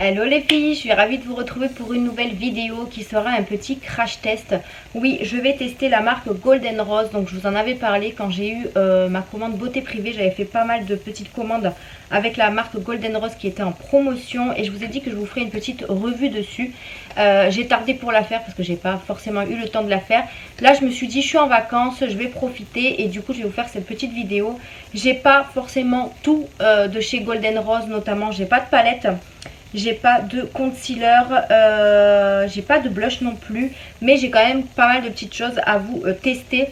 Hello les filles, je suis ravie de vous retrouver pour une nouvelle vidéo qui sera un petit crash test. Oui, je vais tester la marque Golden Rose, donc je vous en avais parlé quand j'ai eu ma commande beauté privée. J'avais fait pas mal de petites commandes avec la marque Golden Rose qui était en promotion et je vous ai dit que je vous ferai une petite revue dessus. J'ai tardé pour la faire parce que j'ai pas forcément eu le temps de la faire. Là je me suis dit je suis en vacances, je vais profiter et du coup je vais vous faire cette petite vidéo. J'ai pas forcément tout de chez Golden Rose, notamment j'ai pas de palette. J'ai pas de concealer, j'ai pas de blush non plus, mais j'ai quand même pas mal de petites choses à vous tester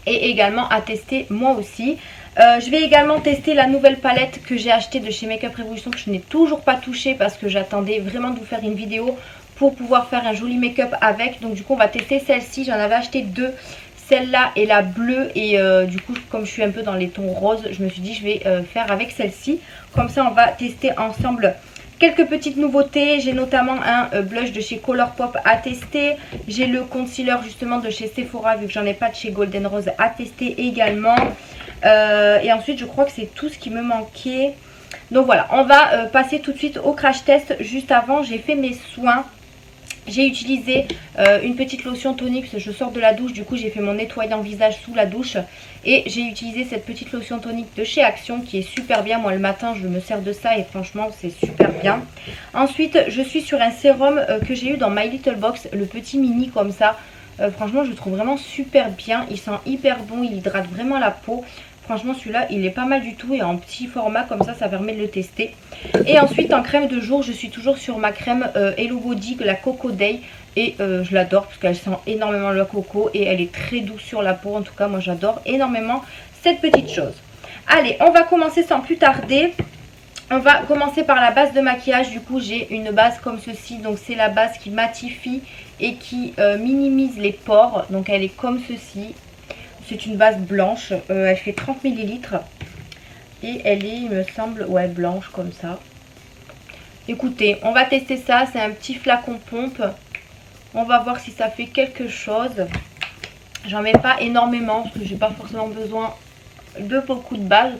et également à tester moi aussi. Je vais également tester la nouvelle palette que j'ai achetée de chez Makeup Revolution que je n'ai toujours pas touchée parce que j'attendais vraiment de vous faire une vidéo pour pouvoir faire un joli make-up avec. Donc du coup on va tester celle-ci, j'en avais acheté deux. Celle-là et la bleue et du coup comme je suis un peu dans les tons roses, je me suis dit je vais faire avec celle-ci. Comme ça on va tester ensemble quelques petites nouveautés. J'ai notamment un blush de chez Colourpop à tester. J'ai le concealer justement de chez Sephora vu que j'en ai pas de chez Golden Rose à tester également. Et ensuite je crois que c'est tout ce qui me manquait. Donc voilà, on va passer tout de suite au crash test. Juste avant j'ai fait mes soins. J'ai utilisé une petite lotion tonique parce que je sors de la douche. Du coup j'ai fait mon nettoyant visage sous la douche. Et j'ai utilisé cette petite lotion tonique de chez Action qui est super bien. Moi le matin je me sers de ça et franchement c'est super bien. Ensuite je suis sur un sérum que j'ai eu dans My Little Box. Le petit mini comme ça. Franchement je le trouve vraiment super bien. Il sent hyper bon, il hydrate vraiment la peau. Franchement celui-là il est pas mal du tout et en petit format comme ça permet de le tester. Et ensuite en crème de jour je suis toujours sur ma crème Hello Body, la Coco Day. Et je l'adore parce qu'elle sent énormément le coco et elle est très douce sur la peau. En tout cas moi j'adore énormément cette petite chose. Allez on va commencer sans plus tarder. On va commencer par la base de maquillage. Du coup j'ai une base comme ceci. Donc c'est la base qui matifie et qui minimise les pores. Donc elle est comme ceci. C'est une base blanche, elle fait 30 ml et elle est, il me semble, ouais, blanche comme ça. Écoutez, on va tester ça, c'est un petit flacon pompe. On va voir si ça fait quelque chose. J'en mets pas énormément parce que j'ai pas forcément besoin de beaucoup de base.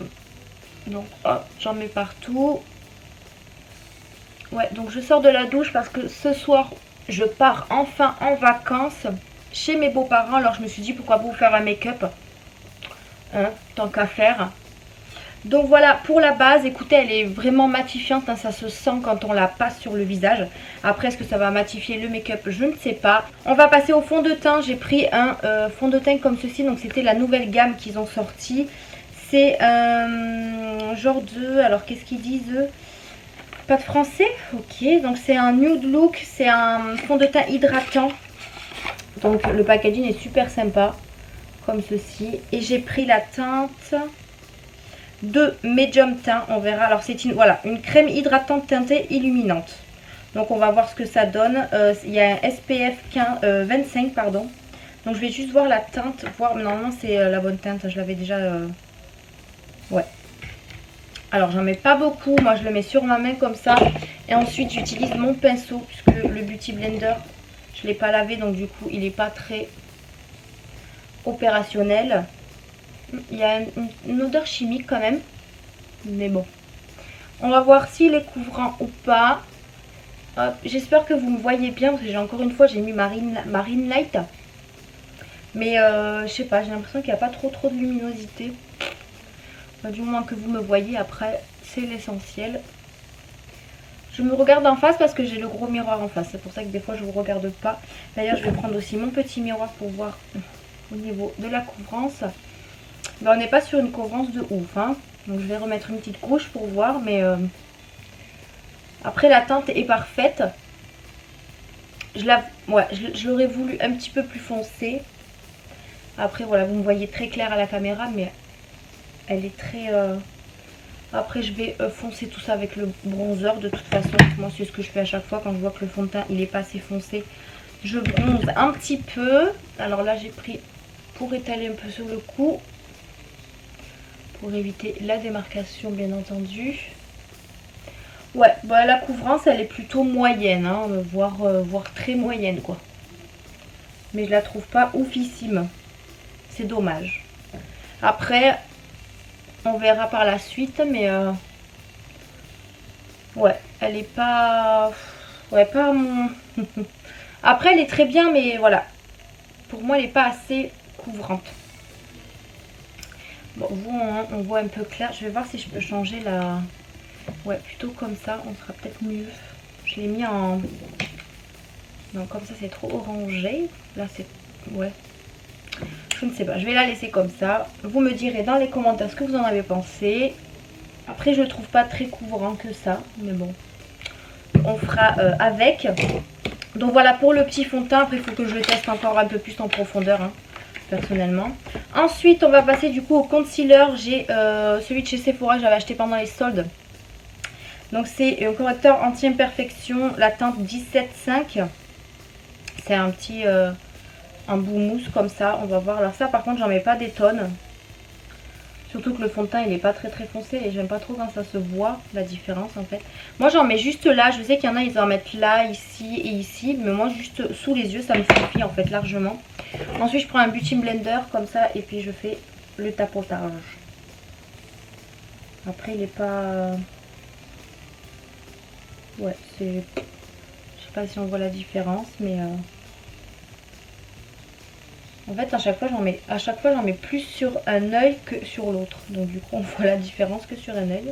Donc hop, j'en mets partout. Ouais, donc je sors de la douche parce que ce soir, je pars enfin en vacances chez mes beaux-parents. Alors je me suis dit pourquoi pas vous faire un make-up, hein, tant qu'à faire. Donc voilà pour la base. Écoutez elle est vraiment matifiante, hein, ça se sent quand on la passe sur le visage. Après est-ce que ça va matifier le make-up, je ne sais pas. On va passer au fond de teint. J'ai pris un fond de teint comme ceci. Donc c'était la nouvelle gamme qu'ils ont sorti. C'est un genre de... Alors qu'est-ce qu'ils disent eux? Pas de français. Ok, donc c'est un nude look. C'est un fond de teint hydratant. Donc le packaging est super sympa comme ceci. Et j'ai pris la teinte de Medium Teint. On verra. Alors c'est une, voilà, une crème hydratante teintée illuminante. Donc on va voir ce que ça donne. Il y a un SPF 25 pardon. Donc je vais juste voir la teinte. Voir, normalement c'est la bonne teinte. Je l'avais déjà... Ouais. Alors j'en mets pas beaucoup. Moi je le mets sur ma main comme ça. Et ensuite j'utilise mon pinceau puisque le Beauty Blender... Je ne l'ai pas lavé donc du coup il n'est pas très opérationnel. Il y a une odeur chimique quand même. Mais bon. On va voir s'il est couvrant ou pas. J'espère que vous me voyez bien parce que j'ai encore une fois j'ai mis Marine Light. Mais je sais pas, j'ai l'impression qu'il n'y a pas trop de luminosité. Du moins que vous me voyez, après c'est l'essentiel. Je me regarde en face parce que j'ai le gros miroir en face. C'est pour ça que des fois je ne vous regarde pas. D'ailleurs je vais prendre aussi mon petit miroir pour voir au niveau de la couvrance. Ben, on n'est pas sur une couvrance de ouf. Hein. Donc je vais remettre une petite couche pour voir. Mais après la teinte est parfaite. Je l'aurais voulu un petit peu plus foncé. Après voilà, vous me voyez très clair à la caméra. Mais elle est très... Après je vais foncer tout ça avec le bronzer de toute façon. Moi c'est ce que je fais à chaque fois quand je vois que le fond de teint il est pas assez foncé. Je bronze un petit peu. Alors là j'ai pris pour étaler un peu sur le cou. Pour éviter la démarcation bien entendu. Ouais, bah, la couvrance elle est plutôt moyenne. Hein, voire très moyenne quoi. Mais je la trouve pas oufissime. C'est dommage. Après... On verra par la suite, mais Ouais, elle est pas... Ouais, pas mon... Après, elle est très bien, mais voilà. Pour moi, elle n'est pas assez couvrante. Bon, vous, on voit un peu clair. Je vais voir si je peux changer la... Ouais, plutôt comme ça, on sera peut-être mieux. Je l'ai mis en... Non, comme ça, c'est trop orangé. Là, c'est... Ouais. Je ne sais pas, je vais la laisser comme ça. Vous me direz dans les commentaires ce que vous en avez pensé. Après, je ne trouve pas très couvrant que ça. Mais bon, on fera avec. Donc voilà pour le petit fond de teint. Après, il faut que je le teste encore un peu plus en profondeur, hein, personnellement. Ensuite, on va passer du coup au concealer. J'ai celui de chez Sephora que j'avais acheté pendant les soldes. Donc c'est un correcteur anti-imperfection, la teinte 17.5. C'est un petit un bout mousse comme ça, on va voir. Alors ça par contre j'en mets pas des tonnes. Surtout que le fond de teint il est pas très foncé et j'aime pas trop quand ça se voit la différence en fait. Moi j'en mets juste là, je sais qu'il y en a ils en mettent là, ici et ici. Mais moi juste sous les yeux ça me suffit en fait largement. Ensuite je prends un Beauty Blender comme ça et puis je fais le tapotage. Après il est pas... Ouais c'est... Je sais pas si on voit la différence mais... En fait, à chaque fois, j'en mets plus sur un œil que sur l'autre. Donc du coup, on voit la différence que sur un œil.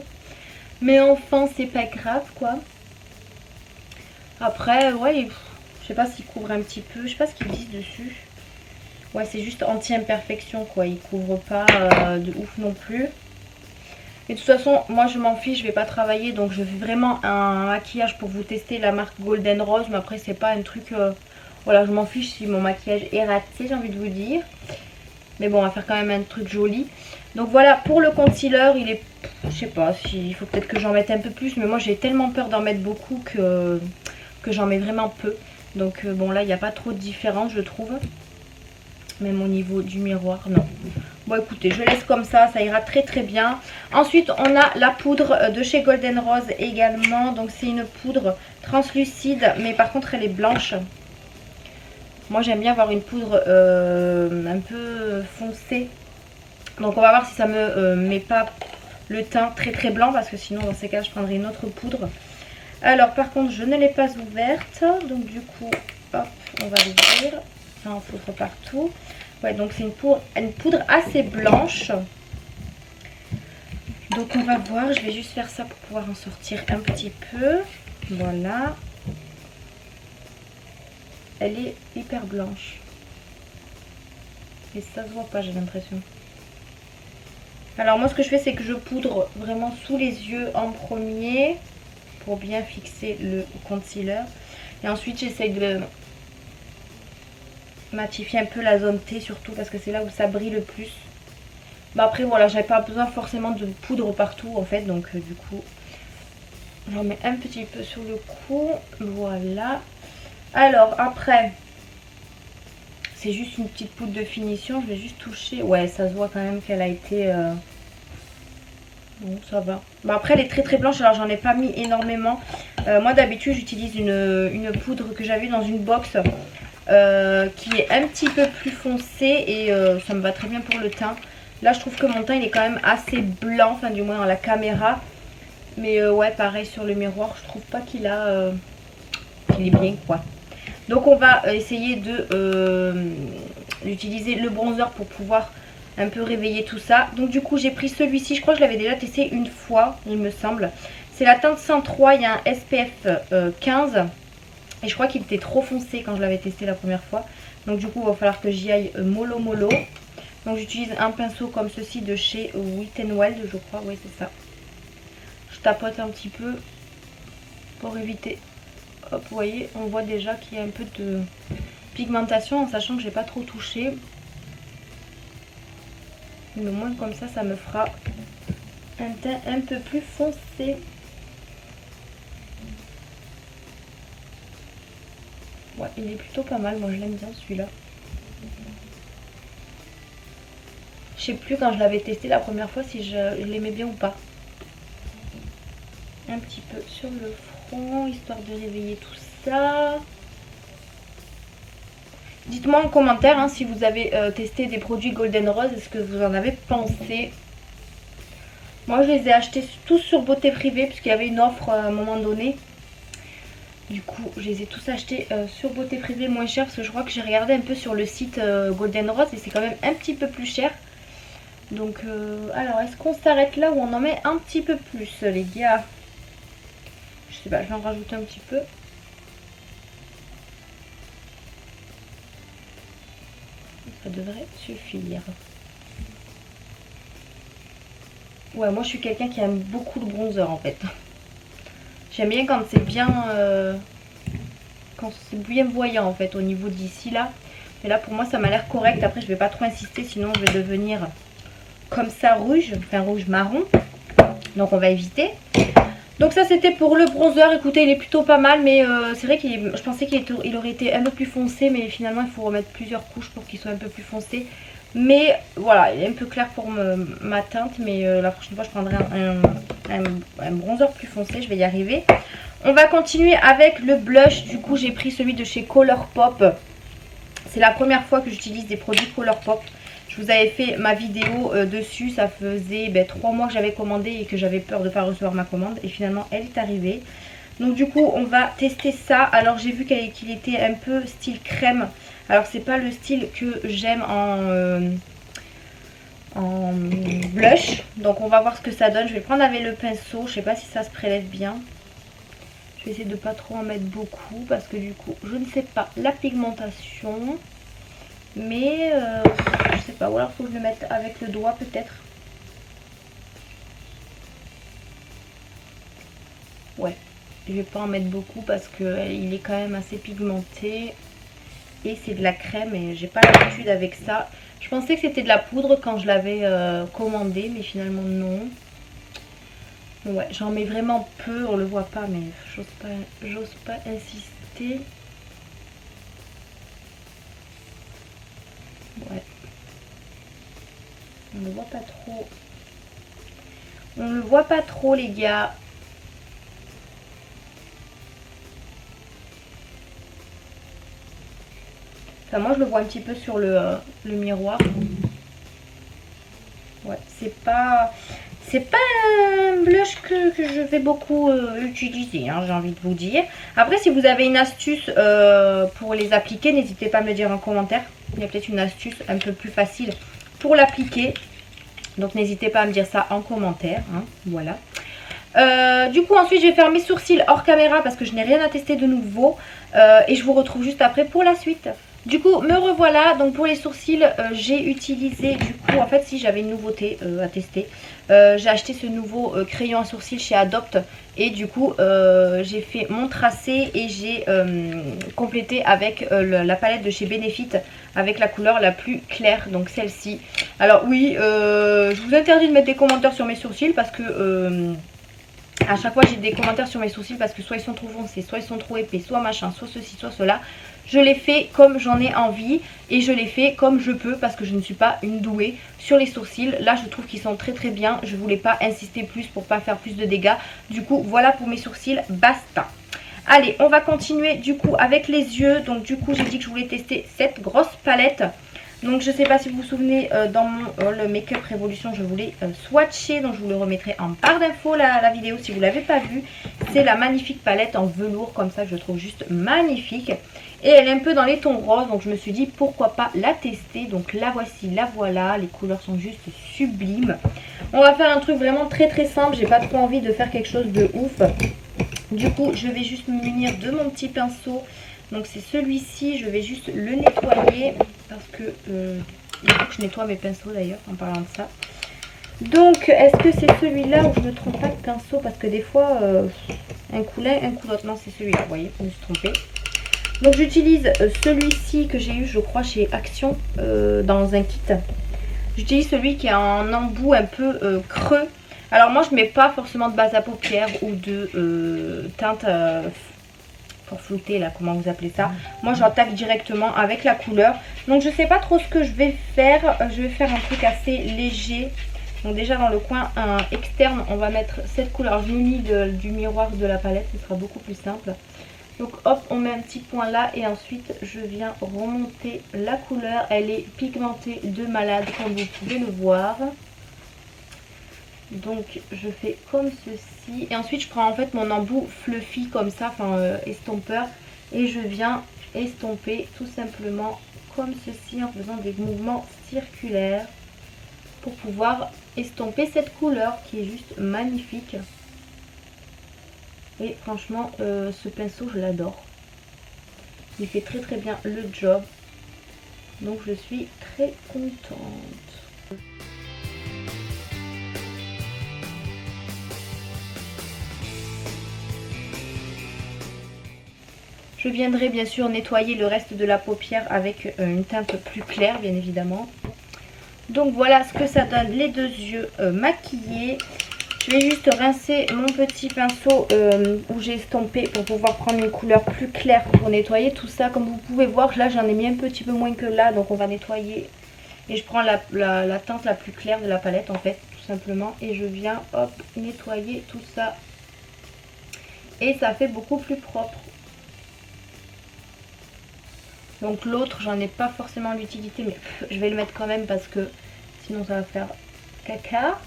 Mais enfin, c'est pas grave, quoi. Après, ouais, je sais pas s'il couvre un petit peu. Je sais pas ce qu'ils disent dessus. Ouais, c'est juste anti-imperfection, quoi. Il couvre pas de ouf non plus. Et de toute façon, moi, je m'en fiche. Je vais pas travailler. Donc, je fais vraiment un maquillage pour vous tester la marque Golden Rose. Mais après, c'est pas un truc... Voilà, je m'en fiche si mon maquillage est raté, j'ai envie de vous dire. Mais bon, on va faire quand même un truc joli. Donc voilà, pour le concealer, il est... Je sais pas, il faut peut-être que j'en mette un peu plus. Mais moi, j'ai tellement peur d'en mettre beaucoup que j'en mets vraiment peu. Donc bon, là, il n'y a pas trop de différence, je trouve. Même au niveau du miroir, non. Bon, écoutez, je laisse comme ça ira très bien. Ensuite, on a la poudre de chez Golden Rose également. Donc c'est une poudre translucide, mais par contre, elle est blanche. Moi j'aime bien avoir une poudre un peu foncée. Donc on va voir si ça me met pas le teint très blanc. Parce que sinon dans ces cas je prendrai une autre poudre. Alors par contre je ne l'ai pas ouverte. Donc du coup hop on va l'ouvrir. Ça en foutre partout. Ouais donc c'est une poudre assez blanche. Donc on va voir. Je vais juste faire ça pour pouvoir en sortir un petit peu. Voilà. Elle est hyper blanche. Et ça se voit pas, j'ai l'impression. Alors moi ce que je fais c'est que je poudre vraiment sous les yeux en premier. Pour bien fixer le concealer. Et ensuite j'essaye de matifier un peu la zone T surtout. Parce que c'est là où ça brille le plus. Bah après voilà, j'avais pas besoin forcément de poudre partout en fait. Donc du coup j'en mets un petit peu sur le cou. Voilà. Alors après... C'est juste une petite poudre de finition. Je vais juste toucher. Ouais, ça se voit quand même qu'elle a été... Bon, ça va. Bon, après, elle est très blanche. Alors, j'en ai pas mis énormément. Moi, d'habitude, j'utilise une poudre que j'avais dans une box. Qui est un petit peu plus foncée. Et ça me va très bien pour le teint. Là, je trouve que mon teint, il est quand même assez blanc. Enfin, du moins, dans la caméra. Mais ouais, pareil, sur le miroir, je trouve pas qu'il a... qu'il est bien, quoi. Donc on va essayer d'utiliser le bronzer pour pouvoir un peu réveiller tout ça. Donc du coup j'ai pris celui-ci, je crois que je l'avais déjà testé une fois il me semble. C'est la teinte 103, il y a un SPF 15 et je crois qu'il était trop foncé quand je l'avais testé la première fois. Donc du coup il va falloir que j'y aille mollo. Donc j'utilise un pinceau comme ceci de chez Wet n Wild je crois, oui c'est ça. Je tapote un petit peu pour éviter... Hop, vous voyez, on voit déjà qu'il y a un peu de pigmentation en sachant que j'ai pas trop touché. Mais au moins comme ça me fera un teint un peu plus foncé. Ouais, il est plutôt pas mal, moi je l'aime bien celui-là. Je sais plus quand je l'avais testé la première fois si je l'aimais bien ou pas. Un petit peu sur le front, histoire de réveiller tout ça. Dites-moi en commentaire si vous avez testé des produits Golden Rose, est-ce que vous en avez pensé? Moi je les ai achetés tous sur Beauté Privée puisqu'il y avait une offre à un moment donné. Du coup je les ai tous achetés sur Beauté Privée moins cher parce que je crois que j'ai regardé un peu sur le site Golden Rose et c'est quand même un petit peu plus cher. Donc alors est-ce qu'on s'arrête là ou on en met un petit peu plus les gars? Je sais pas, je vais en rajouter un petit peu. Ça devrait suffire. Ouais, moi je suis quelqu'un qui aime beaucoup le bronzer en fait. J'aime bien quand c'est bien voyant en fait au niveau d'ici là. Et là pour moi ça m'a l'air correct. Après je vais pas trop insister sinon je vais devenir comme ça rouge, enfin rouge marron. Donc on va éviter. Donc ça c'était pour le bronzer. Écoutez il est plutôt pas mal mais c'est vrai je pensais qu'il aurait été un peu plus foncé. Mais finalement il faut remettre plusieurs couches pour qu'il soit un peu plus foncé. Mais voilà, il est un peu clair pour ma teinte. Mais la prochaine fois je prendrai un bronzer plus foncé, je vais y arriver. On va continuer avec le blush. Du coup j'ai pris celui de chez Colourpop. C'est la première fois que j'utilise des produits Colourpop. Je vous avais fait ma vidéo dessus. Ça faisait 3 mois que j'avais commandé et que j'avais peur de ne pas recevoir ma commande. Et finalement elle est arrivée. Donc du coup on va tester ça. Alors j'ai vu qu'il était un peu style crème. Alors c'est pas le style que j'aime en blush. Donc on va voir ce que ça donne. Je vais prendre avec le pinceau. Je sais pas si ça se prélève bien. Je vais essayer de pas trop en mettre beaucoup parce que du coup je ne sais pas la pigmentation. Mais je sais pas, ou alors faut que je le mette avec le doigt peut-être. Ouais, je vais pas en mettre beaucoup parce que il est quand même assez pigmenté. Et c'est de la crème et j'ai pas l'habitude avec ça. Je pensais que c'était de la poudre quand je l'avais commandé, mais finalement non. Ouais, j'en mets vraiment peu, on le voit pas, mais j'ose pas insister. Ouais. On le voit pas trop. On le voit pas trop les gars. Enfin moi je le vois un petit peu sur le miroir. Ouais, c'est pas un blush que je vais beaucoup utiliser, hein, j'ai envie de vous dire. Après si vous avez une astuce pour les appliquer, n'hésitez pas à me le dire en commentaire. Il y a peut-être une astuce un peu plus facile pour l'appliquer. Donc n'hésitez pas à me dire ça en commentaire, hein, voilà. Du coup ensuite je vais faire mes sourcils hors caméra parce que je n'ai rien à tester de nouveau. Et je vous retrouve juste après pour la suite. Du coup me revoilà, donc pour les sourcils j'ai utilisé du coup en fait si j'avais une nouveauté à tester. J'ai acheté ce nouveau crayon à sourcils chez Adopt et du coup j'ai fait mon tracé et j'ai complété avec la palette de chez Benefit avec la couleur la plus claire, donc celle-ci. Alors oui, je vous interdis de mettre des commentaires sur mes sourcils parce que à chaque fois j'ai des commentaires sur mes sourcils parce que soit ils sont trop foncés, soit ils sont trop épais, soit machin, soit ceci, soit cela. Je les fais comme j'en ai envie et je les fais comme je peux parce que je ne suis pas une douée sur les sourcils. Là je trouve qu'ils sont très très bien, je voulais pas insister plus pour pas faire plus de dégâts. Du coup voilà pour mes sourcils, basta. Allez, on va continuer du coup avec les yeux. Donc du coup j'ai dit que je voulais tester cette grosse palette. Donc je ne sais pas si vous vous souvenez, dans mon le Make-up Révolution, je voulais swatcher. Donc je vous le remettrai en barre d'infos la vidéo si vous ne l'avez pas vue. C'est la magnifique palette en velours comme ça, je trouve juste magnifique. Et elle est un peu dans les tons roses, donc je me suis dit pourquoi pas la tester. Donc la voici, la voilà, les couleurs sont juste sublimes. On va faire un truc vraiment très très simple, j'ai pas trop envie de faire quelque chose de ouf. Du coup je vais juste me munir de mon petit pinceau. Donc c'est celui-ci, je vais juste le nettoyer parce que il faut que je nettoie mes pinceaux d'ailleurs en parlant de ça. Donc est-ce que c'est celui-là où je ne me trompe pas de pinceau parce que des fois un coup l'un, un coup l'autre. Non c'est celui-là, vous voyez, je me suis trompée. Donc j'utilise celui-ci que j'ai eu je crois chez Action dans un kit. J'utilise celui qui a un embout un peu creux. Alors moi je mets pas forcément de base à paupières ou de teinte pour flouter là, comment vous appelez ça. Moi j'attaque directement avec la couleur. Donc je sais pas trop ce que je vais faire. Je vais faire un truc assez léger. Donc déjà dans le coin externe on va mettre cette couleur. Je m'unis du miroir de la palette, ce sera beaucoup plus simple. Donc hop, on met un petit point là et ensuite je viens remonter la couleur. Elle est pigmentée de malade comme vous pouvez le voir. Donc je fais comme ceci. Et ensuite je prends en fait mon embout fluffy comme ça, enfin estompeur. Et je viens estomper tout simplement comme ceci en faisant des mouvements circulaires. Pour pouvoir estomper cette couleur qui est juste magnifique. Et franchement ce pinceau je l'adore. Il fait très très bien le job. Donc je suis très contente. Je viendrai bien sûr nettoyer le reste de la paupière avec une teinte plus claire bien évidemment. Donc voilà ce que ça donne, les deux yeux maquillés. Je vais juste rincer mon petit pinceau où j'ai estompé pour pouvoir prendre une couleur plus claire pour nettoyer tout ça. Comme vous pouvez voir, là j'en ai mis un petit peu moins que là, donc on va nettoyer. Et je prends la teinte la plus claire de la palette en fait, tout simplement. Et je viens, hop, nettoyer tout ça. Et ça fait beaucoup plus propre. Donc l'autre, j'en ai pas forcément l'utilité, mais je vais le mettre quand même parce que sinon ça va faire caca.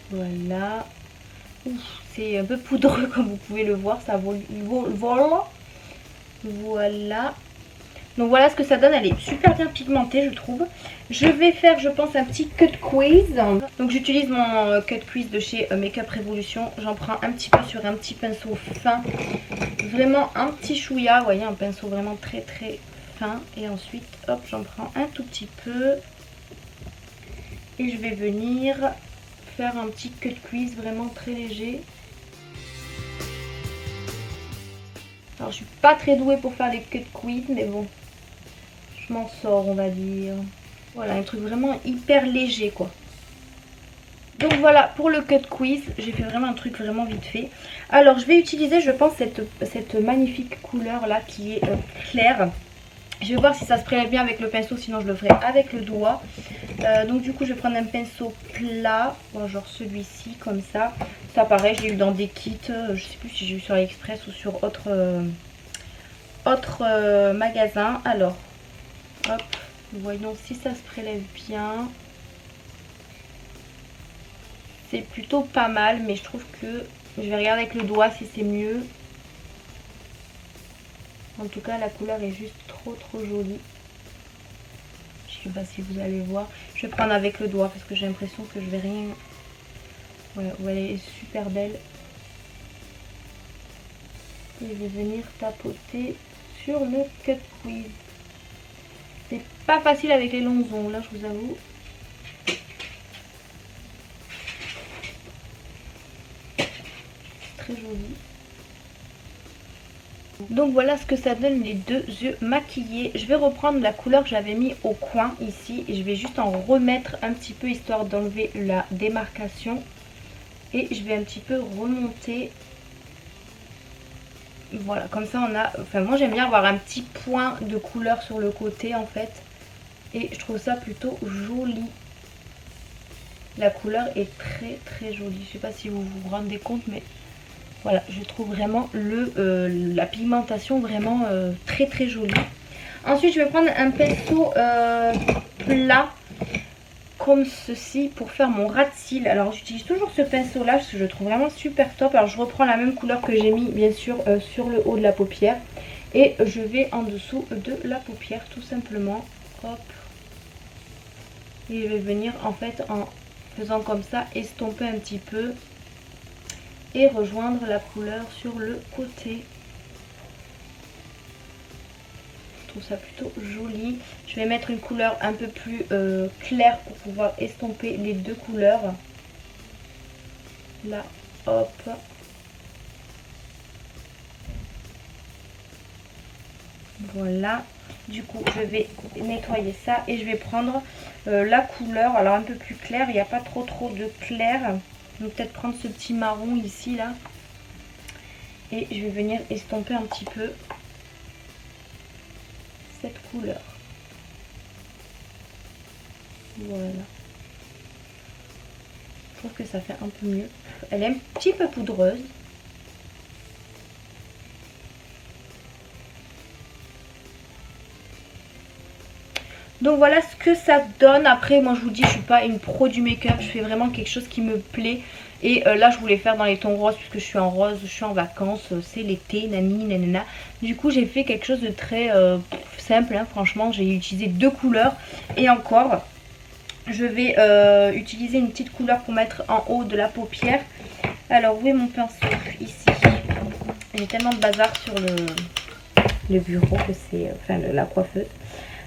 Voilà. C'est un peu poudreux comme vous pouvez le voir, ça vole. Voilà. Donc voilà ce que ça donne, elle est super bien pigmentée je trouve. Je vais faire je pense un petit cut quiz. Donc j'utilise mon cut quiz de chez Makeup Revolution. J'en prends un petit peu sur un petit pinceau fin. Vraiment un petit chouïa, vous voyez, un pinceau vraiment très très fin. Et ensuite hop j'en prends un tout petit peu. Et je vais venir faire un petit cut quiz vraiment très léger. Alors je suis pas très douée pour faire les cut quiz mais bon, je m'en sors on va dire. Voilà, un truc vraiment hyper léger quoi. Donc voilà pour le cut quiz, j'ai fait vraiment un truc vraiment vite fait. Alors je vais utiliser je pense cette magnifique couleur là qui est claire. Je vais voir si ça se prélève bien avec le pinceau, sinon je le ferai avec le doigt. Donc du coup je vais prendre un pinceau plat, genre celui-ci comme ça. Ça pareil, j'ai eu dans des kits, je sais plus si j'ai eu sur AliExpress ou sur autre magasin. Alors, hop, voyons si ça se prélève bien. C'est plutôt pas mal, mais je trouve que je vais regarder avec le doigt si c'est mieux. En tout cas la couleur est juste trop jolie. Je sais pas si vous allez voir. Je vais prendre avec le doigt parce que j'ai l'impression que je vais rien... Voilà, elle est super belle. Et je vais venir tapoter sur le cut quiz. C'est pas facile avec les longs ongles, là je vous avoue. Très joli. Donc voilà ce que ça donne les deux yeux maquillés. Je vais reprendre la couleur que j'avais mis au coin ici. Et je vais juste en remettre un petit peu histoire d'enlever la démarcation. Et je vais un petit peu remonter. Voilà, comme ça on a... Enfin moi j'aime bien avoir un petit point de couleur sur le côté en fait. Et je trouve ça plutôt joli. La couleur est très jolie. Je sais pas si vous vous rendez compte mais... Voilà, je trouve vraiment la pigmentation vraiment très jolie. Ensuite, je vais prendre un pinceau plat comme ceci pour faire mon ras de cils. Alors, j'utilise toujours ce pinceau-là parce que je le trouve vraiment super top. Alors, je reprends la même couleur que j'ai mis, bien sûr, sur le haut de la paupière. Et je vais en dessous de la paupière, tout simplement. Hop. Et je vais venir, en fait, en faisant comme ça, estomper un petit peu. Et rejoindre la couleur sur le côté. Je trouve ça plutôt joli. Je vais mettre une couleur un peu plus claire pour pouvoir estomper les deux couleurs. Là, hop. Voilà. Du coup, je vais nettoyer ça et je vais prendre la couleur. Alors un peu plus claire, il n'y a pas trop de clair. Je vais peut-être prendre ce petit marron ici là. Et je vais venir estomper un petit peu cette couleur. Voilà. Je trouve que ça fait un peu mieux. Elle est un petit peu poudreuse. Donc voilà ce que ça donne. Après moi je vous dis, je suis pas une pro du make-up, je fais vraiment quelque chose qui me plaît. Et là je voulais faire dans les tons roses puisque je suis en rose, je suis en vacances, c'est l'été, nani nanana. Du coup j'ai fait quelque chose de très simple, hein, franchement. J'ai utilisé 2 couleurs et encore je vais utiliser une petite couleur pour mettre en haut de la paupière. Alors où est mon pinceau? Ici. J'ai tellement de bazar sur le bureau que c'est, enfin la coiffeuse.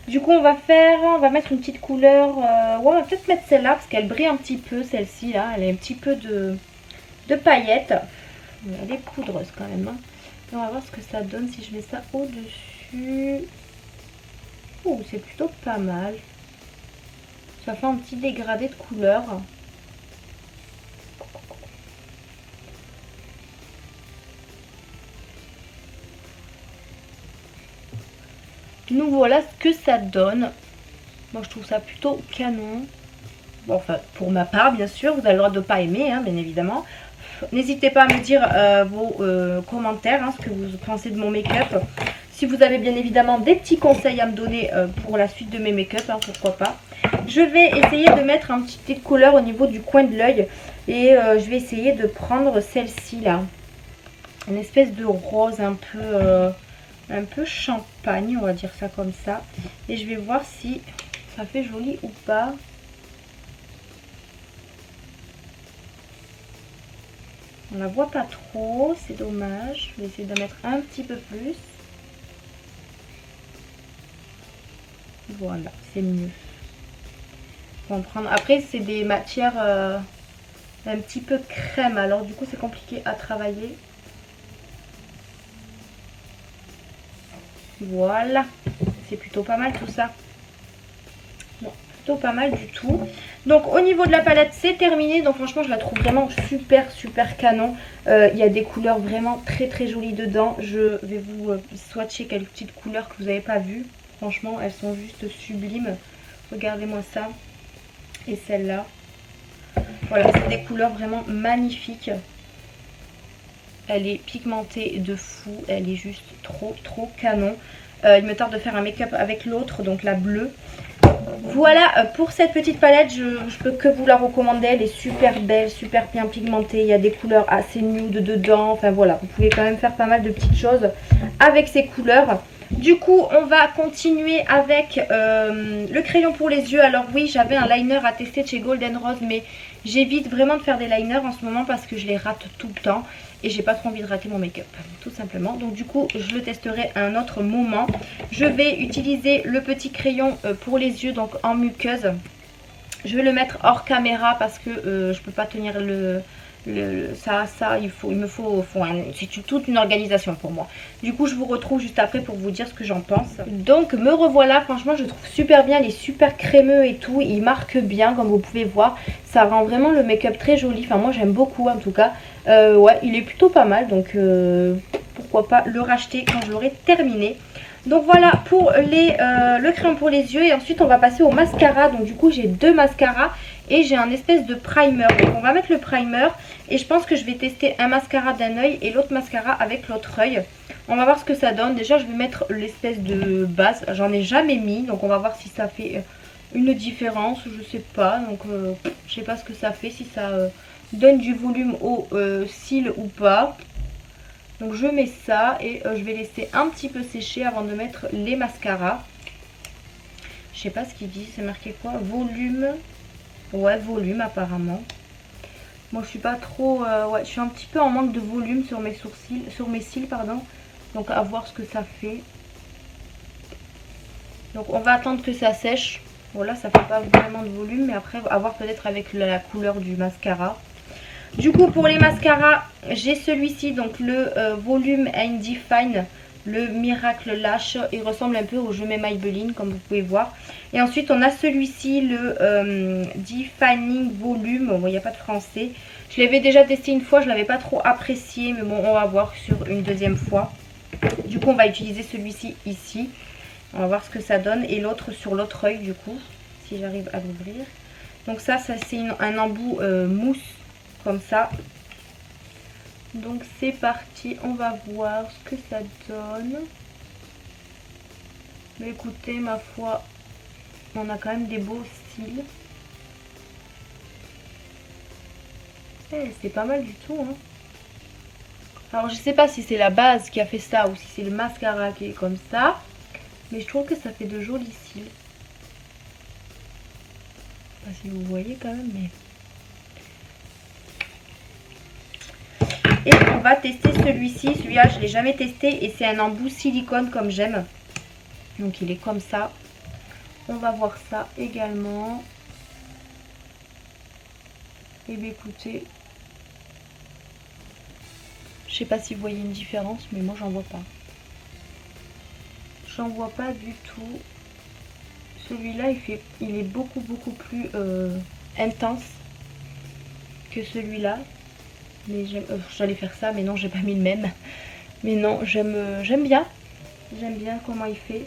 Du coup on va mettre une petite couleur, ouais, on va peut-être mettre celle-là parce qu'elle brille un petit peu, celle-ci là, elle a un petit peu de paillettes. Elle est poudreuse quand même, hein. Et on va voir ce que ça donne si je mets ça au-dessus. Oh, c'est plutôt pas mal. Ça fait un petit dégradé de couleur. Nous voilà ce que ça donne. Moi je trouve ça plutôt canon. Bon, enfin pour ma part bien sûr, vous avez le droit de ne pas aimer, hein, bien évidemment. N'hésitez pas à me dire vos commentaires, hein, ce que vous pensez de mon make-up. Si vous avez bien évidemment des petits conseils à me donner pour la suite de mes make-up, hein, pourquoi pas. Je vais essayer de mettre un petit de couleur au niveau du coin de l'œil. Et je vais essayer de prendre celle-ci là. Une espèce de rose un peu champagne, on va dire ça comme ça. Et je vais voir si ça fait joli ou pas. On la voit pas trop, c'est dommage. Je vais essayer de mettre un petit peu plus. Voilà, c'est mieux. On va prendre. Après, c'est des matières un petit peu crème, alors du coup c'est compliqué à travailler. Voilà, c'est plutôt pas mal tout ça. Bon, plutôt pas mal du tout. Donc au niveau de la palette c'est terminé. Donc franchement je la trouve vraiment super canon. Il y a des couleurs vraiment très jolies dedans. Je vais vous swatcher quelques petites couleurs que vous n'avez pas vues. Franchement elles sont juste sublimes. Regardez-moi ça. Et celle-là. Voilà, c'est des couleurs vraiment magnifiques. Elle est pigmentée de fou. Elle est juste trop canon. Il me tarde de faire un make-up avec l'autre, donc la bleue. Voilà pour cette petite palette, je peux que vous la recommander. Elle est super belle, super bien pigmentée. Il y a des couleurs assez nude dedans. Enfin voilà, vous pouvez quand même faire pas mal de petites choses avec ces couleurs. Du coup, on va continuer avec le crayon pour les yeux. Alors oui, j'avais un liner à tester de chez Golden Rose, mais j'évite vraiment de faire des liners en ce moment parce que je les rate tout le temps. Et j'ai pas trop envie de rater mon make-up, tout simplement. Donc du coup, je le testerai à un autre moment. Je vais utiliser le petit crayon pour les yeux, donc en muqueuse. Je vais le mettre hors caméra parce que je peux pas tenir il me faut c'est toute une organisation pour moi. Du coup je vous retrouve juste après pour vous dire ce que j'en pense. Donc me revoilà, franchement je le trouve super bien, il est super crémeux et tout, il marque bien comme vous pouvez voir, ça rend vraiment le make-up très joli, enfin moi j'aime beaucoup en tout cas. Ouais, il est plutôt pas mal, donc pourquoi pas le racheter quand je l'aurai terminé. Donc voilà pour le crayon pour les yeux. Et ensuite on va passer au mascara. Donc du coup j'ai 2 mascaras et j'ai un espèce de primer. Donc on va mettre le primer. Et je pense que je vais tester un mascara d'un œil et l'autre mascara avec l'autre œil. On va voir ce que ça donne. Déjà je vais mettre l'espèce de base. J'en ai jamais mis. Donc on va voir si ça fait une différence. Je sais pas. Donc je sais pas ce que ça fait. Si ça donne du volume aux cils ou pas. Donc je mets ça et je vais laisser un petit peu sécher avant de mettre les mascaras. Je sais pas ce qu'il dit, c'est marqué quoi? Volume. Ouais, volume apparemment. Moi je suis pas trop... ouais, je suis un petit peu en manque de volume sur mes sourcils, sur mes cils, pardon. Donc à voir ce que ça fait. Donc on va attendre que ça sèche. Voilà, ça fait pas vraiment de volume, mais après à voir peut-être avec la couleur du mascara. Du coup pour les mascaras, j'ai celui-ci, donc le volume and Define, le Miracle Lash. Il ressemble un peu au Je m'aime Maybelline comme vous pouvez voir. Et ensuite on a celui-ci, le Defining Volume. Bon, il n'y a pas de français. Je l'avais déjà testé une fois, je ne l'avais pas trop apprécié, mais bon on va voir sur une deuxième fois. Du coup on va utiliser celui-ci ici. On va voir ce que ça donne. Et l'autre sur l'autre œil du coup, si j'arrive à l'ouvrir. Donc ça c'est un embout mousse. Comme ça. Donc c'est parti, on va voir ce que ça donne. Mais écoutez, ma foi, On a quand même des beaux styles. C'est pas mal du tout, hein. Alors je sais pas si c'est la base qui a fait ça ou si c'est le mascara qui est comme ça. Mais je trouve que ça fait de jolis cils. Je sais pas si vous voyez quand même, mais... Et on va tester celui-ci. Celui-là, je ne l'ai jamais testé et c'est un embout silicone comme j'aime. Donc il est comme ça. On va voir ça également. Et bien écoutez, je sais pas si vous voyez une différence, mais moi j'en vois pas. J'en vois pas du tout. Celui-là, il est beaucoup plus intense que celui-là. Mais j'allais faire ça, mais non, j'ai pas mis le même. Mais non, j'aime bien. J'aime bien comment il fait.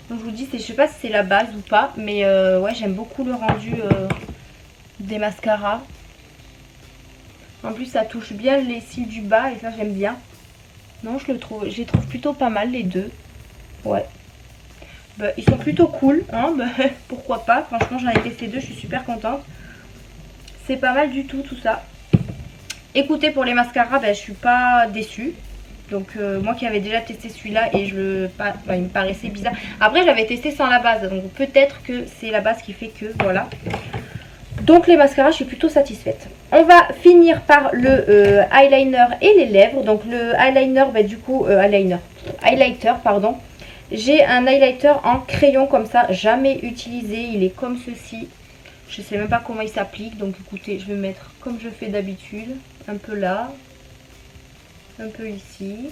Donc je vous dis, je sais pas si c'est la base ou pas, mais ouais, j'aime beaucoup le rendu des mascaras. En plus, ça touche bien les cils du bas et ça, j'aime bien. Non, je les trouve plutôt pas mal les deux. Ouais. Bah, ils sont plutôt cool, hein, bah, pourquoi pas. Franchement, j'en ai testé deux, je suis super contente. C'est pas mal du tout ça. Écoutez, pour les mascaras, bah, je suis pas déçue. Donc moi qui avais déjà testé celui-là et il me paraissait bizarre. Après j'avais testé sans la base, donc peut-être que c'est la base qui fait que, voilà. Donc les mascaras, je suis plutôt satisfaite. On va finir par le eyeliner et les lèvres. Donc le eyeliner, bah, du coup, highlighter, pardon. J'ai un highlighter en crayon comme ça, jamais utilisé. Il est comme ceci. Je sais même pas comment il s'applique. Donc écoutez, je vais mettre comme je fais d'habitude. Un peu là. Un peu ici.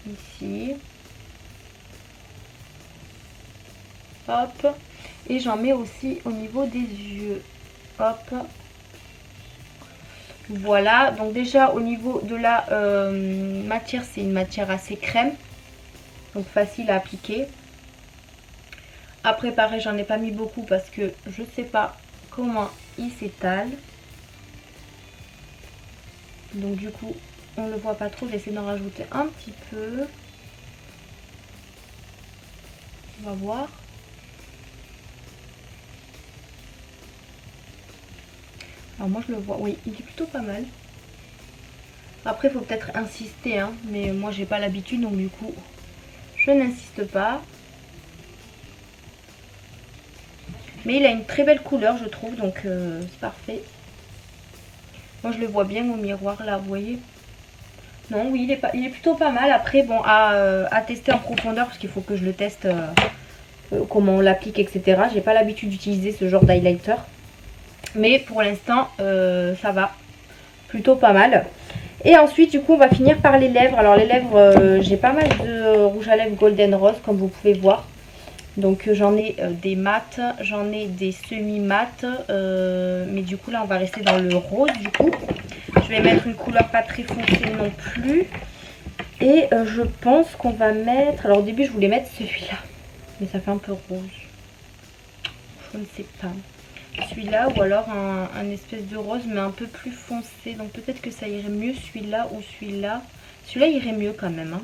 Ici. Hop. Et j'en mets aussi au niveau des yeux. Hop. Voilà. Donc déjà au niveau de la matière, c'est une matière assez crème. Donc facile à appliquer. Après pareil, j'en ai pas mis beaucoup parce que je sais pas comment il s'étale. Donc du coup, on ne le voit pas trop. J'essaie d'en rajouter un petit peu. On va voir. Alors moi je le vois, oui, il est plutôt pas mal. Après il faut peut-être insister, hein, mais moi j'ai pas l'habitude, donc du coup je n'insiste pas. Mais il a une très belle couleur je trouve, donc c'est parfait. Moi je le vois bien au miroir là, vous voyez. Non, oui, il est plutôt pas mal. Après bon, à tester en profondeur, parce qu'il faut que je le teste, comment on l'applique, etc. J'ai pas l'habitude d'utiliser ce genre d'highlighter. Mais pour l'instant, ça va. Plutôt pas mal. Et ensuite, du coup, on va finir par les lèvres. Alors, les lèvres, j'ai pas mal de rouge à lèvres Golden Rose, comme vous pouvez voir. Donc, j'en ai des mats, j'en ai des semi-mats. Mais du coup, là, on va rester dans le rose, du coup. Je vais mettre une couleur pas très foncée non plus. Et je pense qu'on va mettre... Alors, au début, je voulais mettre celui-là. Mais ça fait un peu rose. Je ne sais pas. Celui-là ou alors un espèce de rose mais un peu plus foncé, donc peut-être que ça irait mieux celui-là ou celui-là. Celui-là irait mieux quand même, hein.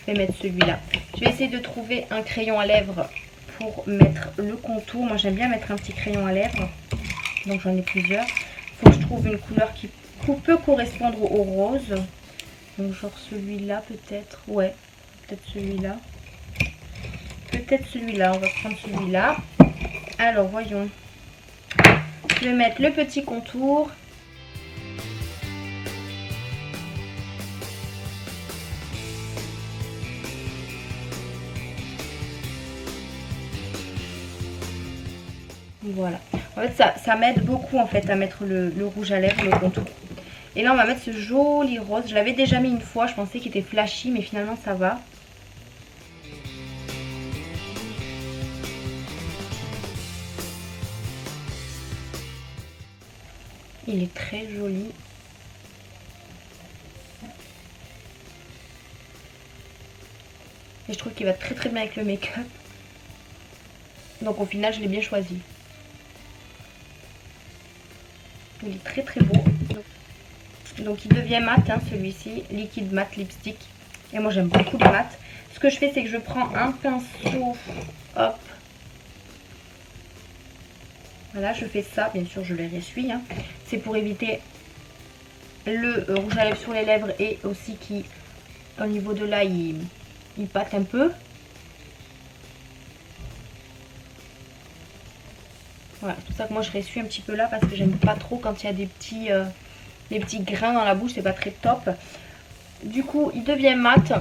Je vais mettre celui-là. Je vais essayer de trouver un crayon à lèvres pour mettre le contour. Moi j'aime bien mettre un petit crayon à lèvres, donc j'en ai plusieurs. Il faut que je trouve une couleur qui peut correspondre au rose, donc genre celui-là peut-être, ouais, peut-être celui-là. Peut-être celui-là, on va prendre celui-là. Alors voyons. Je vais mettre le petit contour. Voilà. En fait, ça m'aide beaucoup en fait à mettre le rouge à lèvres, le contour. Et là, on va mettre ce joli rose. Je l'avais déjà mis une fois. Je pensais qu'il était flashy, mais finalement, ça va. Il est très joli. Et je trouve qu'il va très très bien avec le make-up. Donc au final, je l'ai bien choisi. Il est très très beau. Donc il devient mat, hein, celui-ci. Liquide mat lipstick. Et moi j'aime beaucoup le mat. Ce que je fais, c'est que je prends un pinceau, hop. Voilà, je fais ça, bien sûr je les ressuie, hein. C'est pour éviter le rouge à lèvres sur les lèvres et aussi qui, au niveau de là, il pâte un peu. Voilà, c'est pour ça que moi je ressuie un petit peu là parce que j'aime pas trop quand il y a des petits grains dans la bouche, c'est pas très top. Du coup, il devient mat.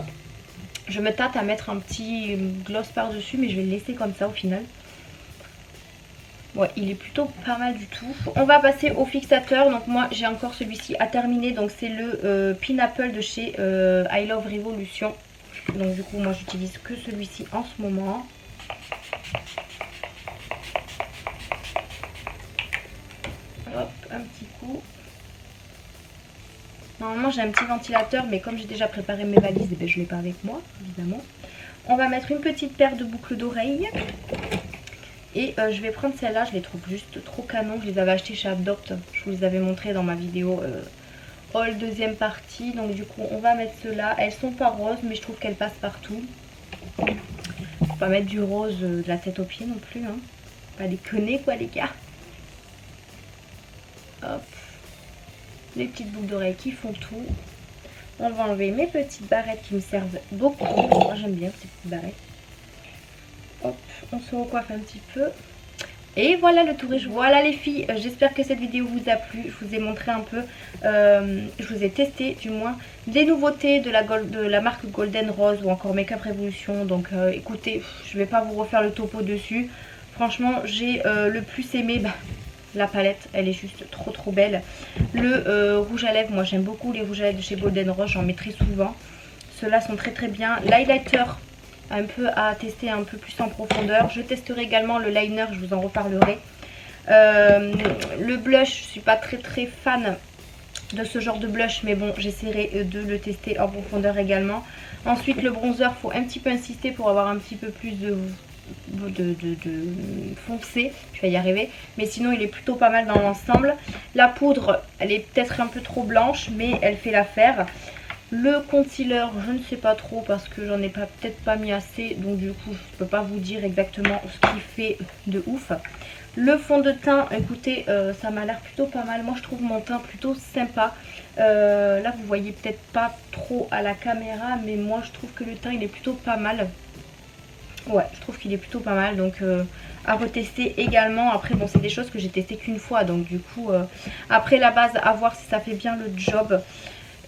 Je me tâte à mettre un petit gloss par-dessus, mais je vais le laisser comme ça au final. Ouais, il est plutôt pas mal du tout. On va passer au fixateur. Donc moi, j'ai encore celui-ci à terminer. Donc c'est le Pineapple de chez I Love Revolution. Donc du coup, moi, j'utilise que celui-ci en ce moment. Hop, un petit coup. Normalement, j'ai un petit ventilateur, mais comme j'ai déjà préparé mes valises, eh bien, je ne l'ai pas avec moi, évidemment. On va mettre une petite paire de boucles d'oreilles. Et je vais prendre celle-là, je les trouve juste trop canon. Je les avais achetées chez Adopt. Je vous les avais montrées dans ma vidéo haul deuxième partie. Donc du coup, on va mettre ceux-là. Elles sont pas roses, mais je trouve qu'elles passent partout. Faut pas mettre du rose de la tête aux pieds non plus, hein. Pas déconner quoi les gars. Hop. Les petites boucles d'oreilles qui font tout. On va enlever mes petites barrettes qui me servent beaucoup. Moi j'aime bien ces petites barrettes. Hop, on se recoiffe un petit peu. Et voilà le tour. Voilà les filles, j'espère que cette vidéo vous a plu. Je vous ai montré un peu, je vous ai testé du moins des nouveautés de la marque Golden Rose ou encore Make Up Revolution. Donc écoutez, je vais pas vous refaire le topo dessus. Franchement, j'ai le plus aimé la palette, elle est juste trop belle. Le rouge à lèvres, moi j'aime beaucoup les rouges à lèvres de chez Golden Rose, j'en mets très souvent. Ceux-là sont très bien. L'highlighter, un peu à tester un peu plus en profondeur. Je testerai également le liner, je vous en reparlerai. Le blush, je suis pas très fan de ce genre de blush, mais bon, j'essaierai de le tester en profondeur également. Ensuite, le bronzer, faut un petit peu insister pour avoir un petit peu plus de foncé, je vais y arriver, mais sinon il est plutôt pas mal dans l'ensemble. La poudre, elle est peut-être un peu trop blanche, mais elle fait l'affaire. Le concealer, je ne sais pas trop parce que j'en ai peut-être pas mis assez, donc du coup je peux pas vous dire exactement ce qu'il fait de ouf. Le fond de teint, écoutez, ça m'a l'air plutôt pas mal. Moi je trouve mon teint plutôt sympa. Là vous voyez peut-être pas trop à la caméra, mais moi je trouve que le teint il est plutôt pas mal. Ouais, je trouve qu'il est plutôt pas mal, donc à retester également. Après bon, c'est des choses que j'ai testé qu'une fois, donc du coup après la base, à voir si ça fait bien le job.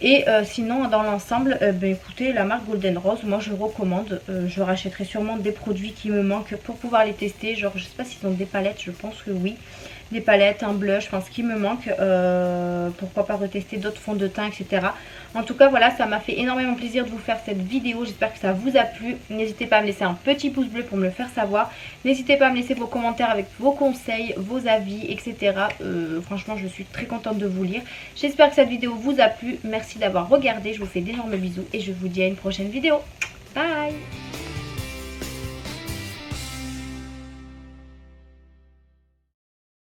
Et sinon dans l'ensemble, écoutez, la marque Golden Rose, moi je recommande. Je rachèterai sûrement des produits qui me manquent pour pouvoir les tester. Genre je sais pas s'ils ont des palettes, je pense que oui. Des palettes, un blush, enfin ce qui me manque. Pourquoi pas retester d'autres fonds de teint, etc. En tout cas voilà, ça m'a fait énormément plaisir de vous faire cette vidéo. J'espère que ça vous a plu. N'hésitez pas à me laisser un petit pouce bleu pour me le faire savoir. N'hésitez pas à me laisser vos commentaires avec vos conseils, vos avis, etc. Franchement je suis très contente de vous lire. J'espère que cette vidéo vous a plu. Merci d'avoir regardé. Je vous fais d'énormes bisous et je vous dis à une prochaine vidéo. Bye!